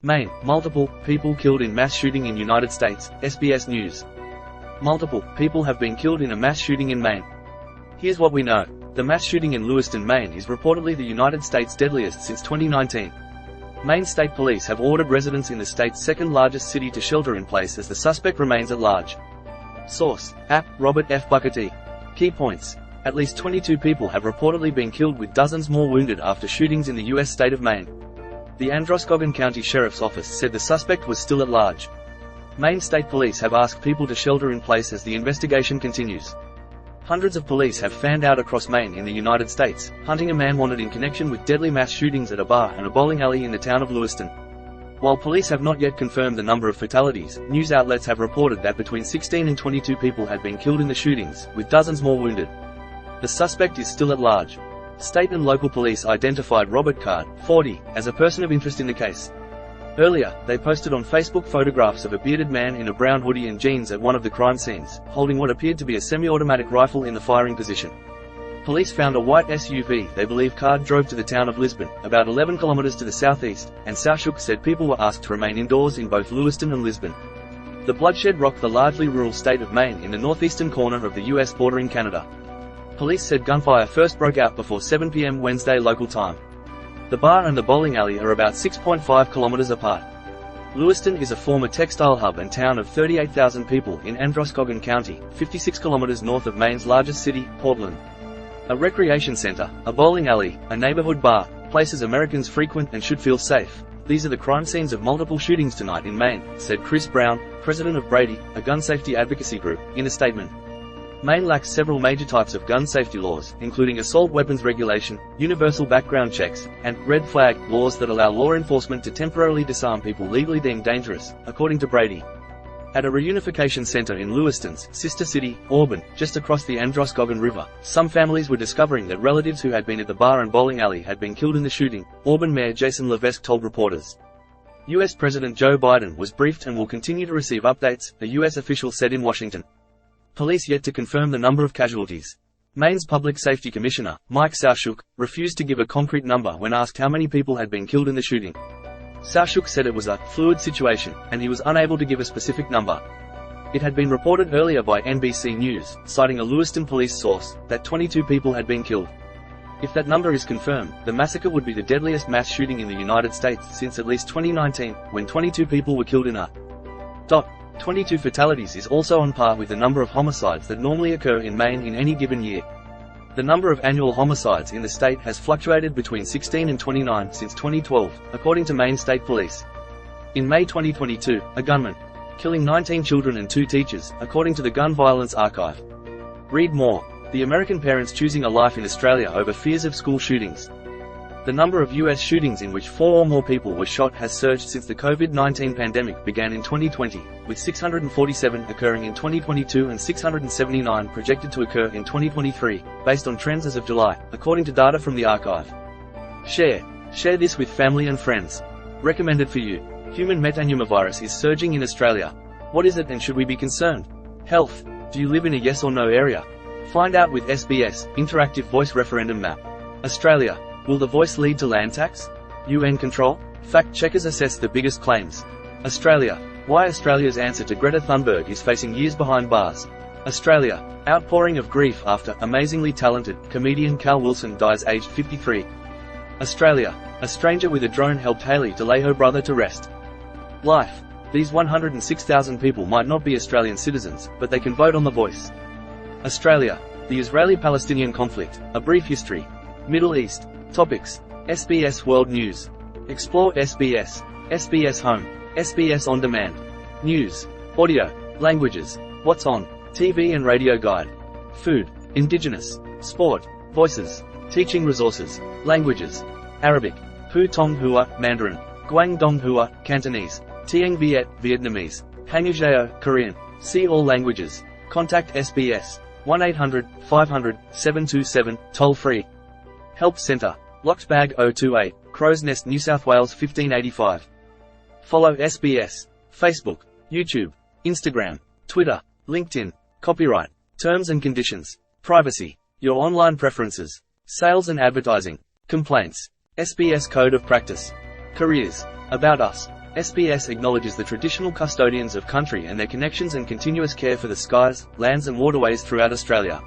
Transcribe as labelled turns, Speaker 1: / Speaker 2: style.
Speaker 1: Maine, multiple people killed in mass shooting in United States, SBS News. Multiple people have been killed in a mass shooting in Maine. Here's what we know. The mass shooting in Lewiston, Maine is reportedly the United States' deadliest since 2019. Maine State Police have ordered residents in the state's second largest city to shelter in place as the suspect remains at large. Source: App, Robert F. Buckety. Key points. At least 22 people have reportedly been killed with dozens more wounded after shootings in the U.S. state of Maine. The Androscoggin County Sheriff's Office said the suspect was still at large. Maine State Police have asked people to shelter in place as the investigation continues. Hundreds of police have fanned out across Maine in the United States, hunting a man wanted in connection with deadly mass shootings at a bar and a bowling alley in the town of Lewiston. While police have not yet confirmed the number of fatalities, news outlets have reported that between 16 and 22 people had been killed in the shootings, with dozens more wounded. The suspect is still at large. State and local police identified Robert Card, 40, as a person of interest in the case. Earlier, they posted on Facebook photographs of a bearded man in a brown hoodie and jeans at one of the crime scenes, holding what appeared to be a semi-automatic rifle in the firing position. Police found a white SUV they believe Card drove to the town of Lisbon, about 11 kilometers to the southeast, and Sarchuk said people were asked to remain indoors in both Lewiston and Lisbon. The bloodshed rocked the largely rural state of Maine in the northeastern corner of the U.S. bordering Canada. Police said gunfire first broke out before 7 p.m. Wednesday local time. The bar and the bowling alley are about 6.5 kilometers apart. Lewiston is a former textile hub and town of 38,000 people in Androscoggin County, 56 kilometers north of Maine's largest city, Portland. A recreation center, a bowling alley, a neighborhood bar, places Americans frequent and should feel safe. These are the crime scenes of multiple shootings tonight in Maine, said Chris Brown, president of Brady, a gun safety advocacy group, in a statement. Maine lacks several major types of gun safety laws, including assault weapons regulation, universal background checks, and red flag laws that allow law enforcement to temporarily disarm people legally deemed dangerous, according to Brady. At a reunification center in Lewiston's sister city, Auburn, just across the Androscoggin River, some families were discovering that relatives who had been at the bar and bowling alley had been killed in the shooting, Auburn Mayor Jason Levesque told reporters. U.S. President Joe Biden was briefed and will continue to receive updates, a U.S. official said in Washington. Police yet to confirm the number of casualties. Maine's Public Safety Commissioner, Mike Sarchuk, refused to give a concrete number when asked how many people had been killed in the shooting. Sarchuk said it was a fluid situation, and he was unable to give a specific number. It had been reported earlier by NBC News, citing a Lewiston police source, that 22 people had been killed. If that number is confirmed, the massacre would be the deadliest mass shooting in the United States since at least 2019, when 22 people were killed in a 22 fatalities is also on par with the number of homicides that normally occur in Maine in any given year. The number of annual homicides in the state has fluctuated between 16 and 29 since 2012, according to Maine State Police. In May 2022, a gunman killing 19 children and 2 teachers, according to the Gun Violence Archive. Read more. The American parents choosing a life in Australia over fears of school shootings. The number of U.S. shootings in which 4 or more people were shot has surged since the COVID-19 pandemic began in 2020, with 647 occurring in 2022 and 679 projected to occur in 2023, based on trends as of July, according to data from the archive. Share this with family and friends. Recommended for you. Human metapneumovirus is surging in Australia. What is it and should we be concerned? Health. Do you live in a yes or no area? Find out with SBS, Interactive Voice Referendum Map. Australia. Will the voice lead to land tax? UN control? Fact checkers assess the biggest claims. Australia. Why Australia's answer to Greta Thunberg is facing years behind bars. Australia. Outpouring of grief after amazingly talented comedian Cal Wilson dies aged 53. Australia. A stranger with a drone helped Hayley to lay her brother to rest. Life. These 106,000 people might not be Australian citizens, but they can vote on The Voice. Australia. The Israeli-Palestinian conflict, a brief history. Middle East. Topics. SBS World News. Explore SBS. SBS Home. SBS On Demand. News. Audio. Languages. What's on. TV and radio guide. Food. Indigenous. Sport. Voices. Teaching resources. Languages. Arabic. Pu Tong Hua, Mandarin. Guang Dong Hua, Cantonese. Tieng Viet, Vietnamese. Hangujeo, Korean. See all languages. Contact SBS. 1-800-500-727, toll free. Help Centre. Locked Bag 028, Crow's Nest, New South Wales 1585. Follow SBS. Facebook, YouTube, Instagram, Twitter, LinkedIn. Copyright. Terms and conditions. Privacy. Your online preferences. Sales and advertising. Complaints. SBS Code of Practice. Careers. About Us. SBS acknowledges the traditional custodians of country and their connections and continuous care for the skies, lands and waterways throughout Australia.